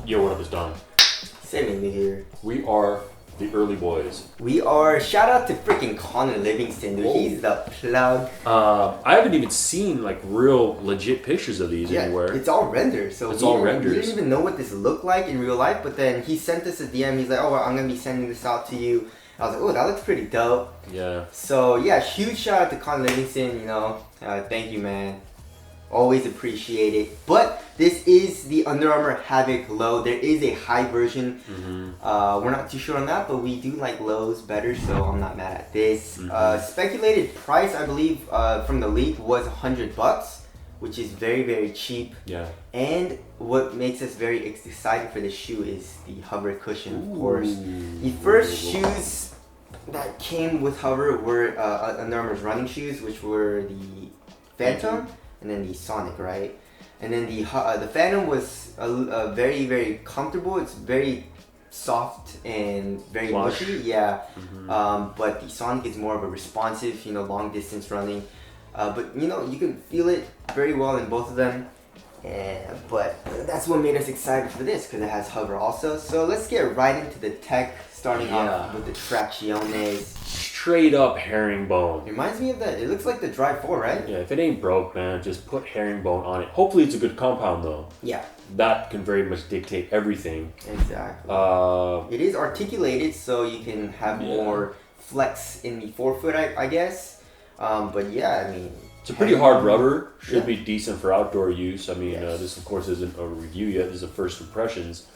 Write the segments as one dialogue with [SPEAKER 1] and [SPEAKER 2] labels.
[SPEAKER 1] Yo, what up, it's Don.
[SPEAKER 2] Sammy here.
[SPEAKER 1] We are the early boys.
[SPEAKER 2] We are, shout out to freaking Canon Livingston, dude. He's the plug.
[SPEAKER 1] I haven't even seen like real legit pictures of these anywhere.
[SPEAKER 2] It's all rendered. So
[SPEAKER 1] it's all rendered.
[SPEAKER 2] We didn't even know what this looked like in real life, but then he sent us a DM. He's like, oh, well, I'm going to be sending this out to you. I was like, oh, that looks pretty dope.
[SPEAKER 1] Yeah.
[SPEAKER 2] So, yeah, huge shout out to Canon Livingston, thank you, man. Always appreciate it. But this is the Under Armour Havoc low. There is a high version. Mm-hmm. We're not too sure on that, but we do like lows better, so I'm not mad at this. Mm-hmm. Speculated price, I believe, from the leak was $100, which is very, very cheap.
[SPEAKER 1] Yeah.
[SPEAKER 2] And what makes us very excited for this shoe is the Hovr cushion, of course. The first shoes that came with Hovr were Under Armour's running shoes, which were the Phantom. And then the Sonic, right? And then the Phantom was very, very comfortable. It's very soft and very mushy, yeah. Mm-hmm. But the Sonic is more of a responsive, long distance running. But you can feel it very well in both of them. But that's what made us excited for this, because it has Hovr also. So let's get right into the tech, starting off with the Tracciones.
[SPEAKER 1] Straight up herringbone.
[SPEAKER 2] It reminds me of that. It looks like the Drive 4, right?
[SPEAKER 1] Yeah, if it ain't broke, man, just put herringbone on it. Hopefully it's a good compound, though.
[SPEAKER 2] Yeah.
[SPEAKER 1] That can very much dictate everything.
[SPEAKER 2] Exactly. It is articulated, so you can have more flex in the forefoot, I guess. But yeah, I mean...
[SPEAKER 1] It's a pretty hard rubber. Should be decent for outdoor use. I mean, this, of course, isn't a review yet. This is the first impressions.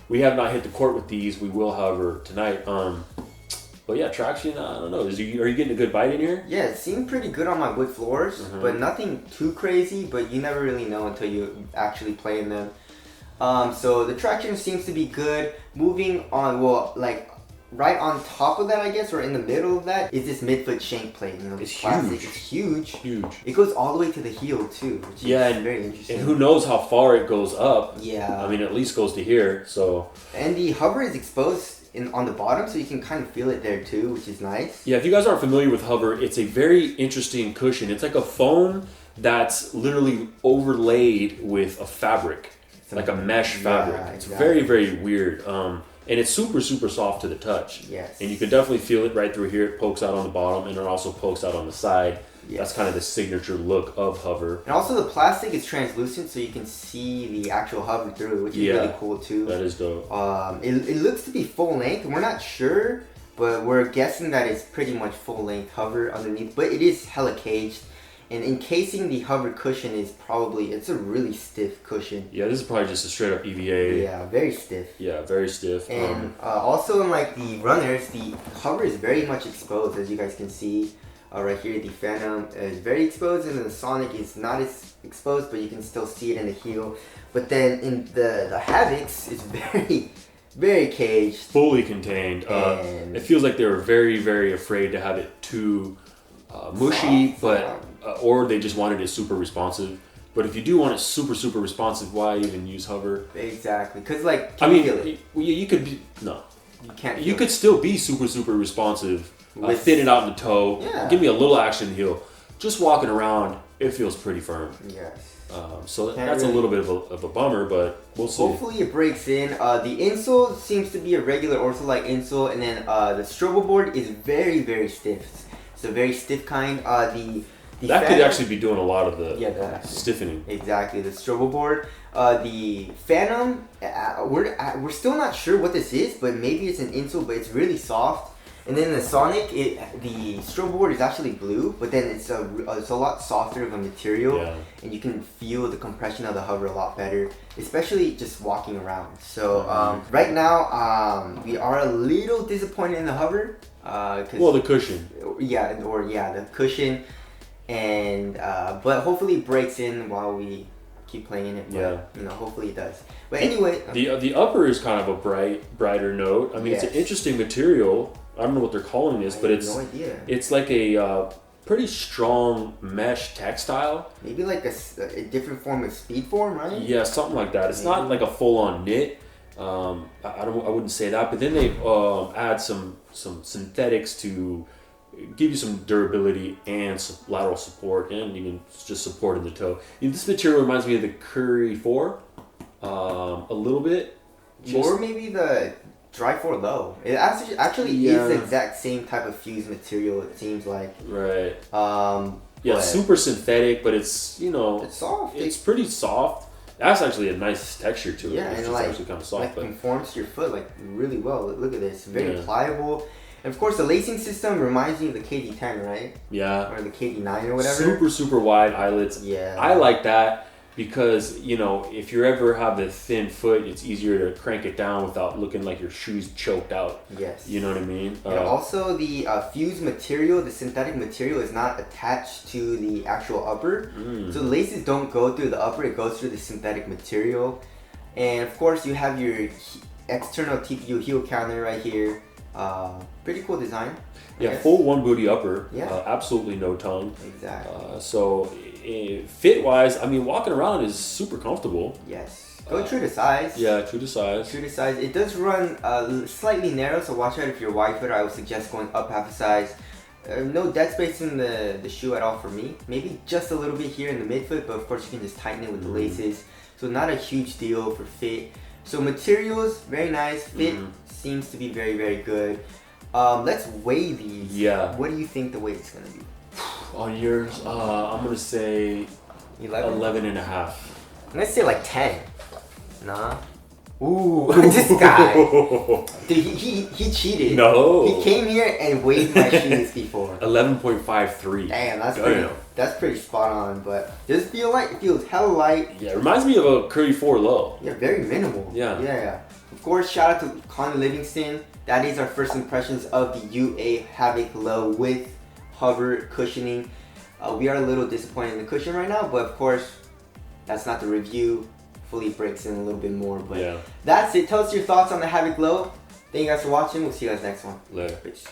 [SPEAKER 1] We have not hit the court with these. We will, however, tonight. But yeah, traction, I don't know. Are you getting a good bite in here?
[SPEAKER 2] Yeah, it seemed pretty good on my wood floors, but nothing too crazy, but you never really know until you actually play in them. So the traction seems to be good. Moving on, right on top of that, I guess, or in the middle of that, is this midfoot shank plate.
[SPEAKER 1] It's
[SPEAKER 2] plastic.
[SPEAKER 1] huge.
[SPEAKER 2] It's huge.
[SPEAKER 1] Huge.
[SPEAKER 2] It goes all the way to the heel, too, which is very interesting.
[SPEAKER 1] And who knows how far it goes up.
[SPEAKER 2] Yeah.
[SPEAKER 1] I mean, at least goes to here, so...
[SPEAKER 2] And the Hovr is exposed on the bottom, so you can kind of feel it there too, which is nice.
[SPEAKER 1] Yeah, if you guys aren't familiar with Hovr, it's a very interesting cushion. It's like a foam that's literally overlaid with a fabric, like a mesh fabric. Yeah, it's very, very weird. And it's super, super soft to the touch.
[SPEAKER 2] Yes.
[SPEAKER 1] And you can definitely feel it right through here. It pokes out on the bottom, and it also pokes out on the side. Yes. That's kind of the signature look of Hovr.
[SPEAKER 2] And also the plastic is translucent, so you can see the actual Hovr through, which is really cool too.
[SPEAKER 1] That is dope.
[SPEAKER 2] It looks to be full length. We're not sure, but we're guessing that it's pretty much full length Hovr underneath. But it is hella caged. And encasing the Hovr cushion is it's a really stiff cushion.
[SPEAKER 1] Yeah, this is probably just a straight up EVA.
[SPEAKER 2] Yeah, very stiff.
[SPEAKER 1] Yeah, very stiff.
[SPEAKER 2] And also in the runners, the Hovr is very much exposed, as you guys can see. Right here, the Phantom is very exposed, and the Sonic is not as exposed, but you can still see it in the heel. But then in the Havocs, it's very, very caged.
[SPEAKER 1] Fully contained. It feels like they were very, very afraid to have it too mushy, or they just wanted it super responsive. But if you do want it super, super responsive, why even use Hovr?
[SPEAKER 2] Exactly, because you feel it?
[SPEAKER 1] You could be, no.
[SPEAKER 2] You can't.
[SPEAKER 1] You could still be super, super responsive. Thin it out in the toe.
[SPEAKER 2] Yeah.
[SPEAKER 1] Give me a little action in the heel. Just walking around, it feels pretty firm.
[SPEAKER 2] Yes.
[SPEAKER 1] So that's a little bit of a bummer, but we'll see.
[SPEAKER 2] Hopefully it breaks in. The insole seems to be a regular ortho-like insole, and then the strobo board is very, very stiff. It's a very stiff kind.
[SPEAKER 1] That could actually be doing a lot of the stiffening.
[SPEAKER 2] Exactly, the strobo board. The Phantom, we're still not sure what this is, but maybe it's an insole, but it's really soft. And then the Sonic, the strobo board is actually blue, but then it's a lot softer of a material, and you can feel the compression of the Hovr a lot better, especially just walking around. So right now, we are a little disappointed in the Hovr.
[SPEAKER 1] The cushion.
[SPEAKER 2] The cushion, and but hopefully it breaks in while we keep playing in it. But, hopefully it does. But anyway,
[SPEAKER 1] the upper is kind of a brighter note. I mean, it's an interesting material. I don't know what they're calling this, but it's like a pretty strong mesh textile.
[SPEAKER 2] Maybe like a different form of speed form, right?
[SPEAKER 1] Yeah, something like that. It's not like a full-on knit. I wouldn't say that, but then they add some synthetics to give you some durability and some lateral support, and even just support in the toe. This material reminds me of the Curry 4 a little bit.
[SPEAKER 2] Or maybe the Dry 4 Low. It actually is the exact same type of fused material, it seems like.
[SPEAKER 1] Right.
[SPEAKER 2] Yeah,
[SPEAKER 1] super synthetic, but it's,
[SPEAKER 2] it's soft.
[SPEAKER 1] It's pretty soft. That's actually a nice texture to it.
[SPEAKER 2] Yeah,
[SPEAKER 1] it's
[SPEAKER 2] and
[SPEAKER 1] just
[SPEAKER 2] like,
[SPEAKER 1] actually kind of soft, but
[SPEAKER 2] conforms to your foot like really well. Look at this, very pliable. And of course, the lacing system reminds me of the KD10, right?
[SPEAKER 1] Yeah.
[SPEAKER 2] Or the KD9 or whatever.
[SPEAKER 1] Super, super wide eyelets.
[SPEAKER 2] Yeah.
[SPEAKER 1] I like that because, if you ever have a thin foot, it's easier to crank it down without looking like your shoe's choked out.
[SPEAKER 2] Yes.
[SPEAKER 1] You know what I mean?
[SPEAKER 2] And also, the fused material, the synthetic material, is not attached to the actual upper. So the laces don't go through the upper, it goes through the synthetic material. And of course, you have your external TPU heel counter right here. Pretty cool design.
[SPEAKER 1] Yeah, full one booty upper.
[SPEAKER 2] Yeah.
[SPEAKER 1] Absolutely no tongue.
[SPEAKER 2] Exactly.
[SPEAKER 1] So fit wise, walking around is super comfortable.
[SPEAKER 2] Yes. Go true to size.
[SPEAKER 1] Yeah, true to size.
[SPEAKER 2] True to size. It does run slightly narrow, so watch out if you're wide footer. I would suggest going up half a size. No dead space in the shoe at all for me. Maybe just a little bit here in the midfoot, but of course you can just tighten it with the laces. So not a huge deal for fit. So materials, very nice. Fit seems to be very, very good. Let's weigh these.
[SPEAKER 1] Yeah.
[SPEAKER 2] What do you think the weight is going to be?
[SPEAKER 1] On yours, I'm going to say 11 and a half.
[SPEAKER 2] I'm going to say like 10. Nah. Ooh, this guy. Dude, he cheated.
[SPEAKER 1] No.
[SPEAKER 2] He came here and weighed my shoes before.
[SPEAKER 1] 11.53.
[SPEAKER 2] Damn, that's pretty spot on, but does it feels hella light.
[SPEAKER 1] Yeah, it reminds me of a Curry 4 Low.
[SPEAKER 2] Yeah, very minimal.
[SPEAKER 1] Yeah.
[SPEAKER 2] Of course, shout out to Canon Livingston. That is our first impressions of the UA Havoc Low with Hovr cushioning. We are a little disappointed in the cushion right now, but of course, that's not the review. Fully breaks in a little bit more, but that's it. Tell us your thoughts on the Havoc Low. Thank you guys for watching. We'll see you guys next one.
[SPEAKER 1] Later.
[SPEAKER 2] Peace.